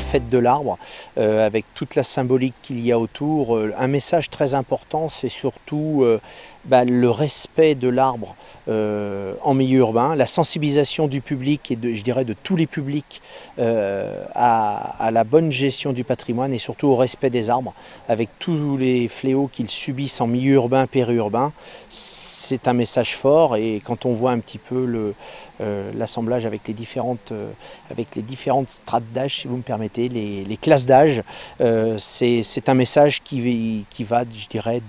fête de l'arbre, avec toute la symbolique qu'il y a autour. Un message très important, c'est surtout le respect de l'arbre en milieu urbain, la sensibilisation du public et je dirais de tous les publics à la bonne gestion du patrimoine et surtout au respect des arbres, avec tous les fléaux qu'ils subissent en milieu urbain, périurbain. C'est un message fort, et quand on voit un petit peu l'assemblage avec les différentes strates d'âge, si vous me permettez, les classes d'âge, c'est un message qui va, je dirais,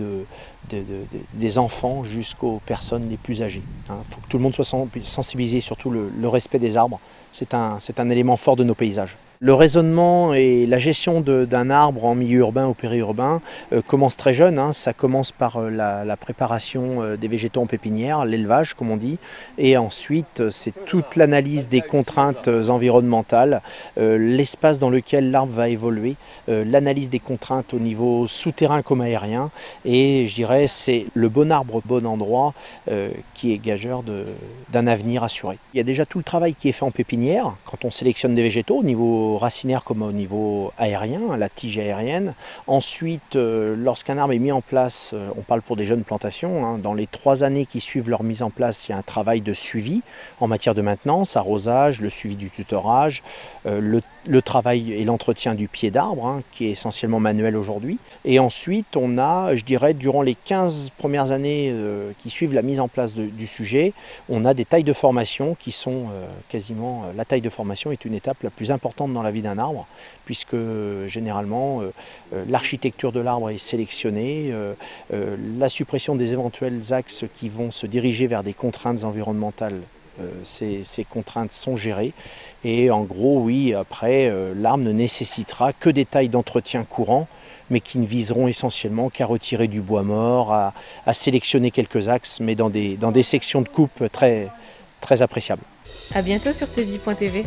des enfants jusqu'aux personnes les plus âgées. Il faut que tout le monde soit sensibilisé, surtout le respect des arbres. C'est un élément fort de nos paysages. Le raisonnement et la gestion d'un arbre en milieu urbain ou périurbain commence très jeune. Ça commence par la préparation des végétaux en pépinière, l'élevage comme on dit, et ensuite c'est toute l'analyse des contraintes environnementales, l'espace dans lequel l'arbre va évoluer, l'analyse des contraintes au niveau souterrain comme aérien, et je dirais c'est le bon arbre au bon endroit qui est gageur d'un avenir assuré. Il y a déjà tout le travail qui est fait en pépinière quand on sélectionne des végétaux au niveau racinaire comme au niveau aérien, la tige aérienne. Ensuite, lorsqu'un arbre est mis en place, on parle pour des jeunes plantations, dans les 3 années qui suivent leur mise en place, il y a un travail de suivi en matière de maintenance, arrosage, le suivi du tutorage, le travail et l'entretien du pied d'arbre, qui est essentiellement manuel aujourd'hui. Et ensuite, on a, je dirais, durant les 15 premières années qui suivent la mise en place du sujet, on a des tailles de formation qui sont quasiment... La taille de formation est une étape la plus importante dans la vie d'un arbre, puisque généralement l'architecture de l'arbre est sélectionnée, la suppression des éventuels axes qui vont se diriger vers des contraintes environnementales, ces contraintes sont gérées, et en gros oui, après l'arbre ne nécessitera que des tailles d'entretien courant, mais qui ne viseront essentiellement qu'à retirer du bois mort, à sélectionner quelques axes, mais dans des sections de coupe très, très appréciables. À bientôt sur tvi.tv.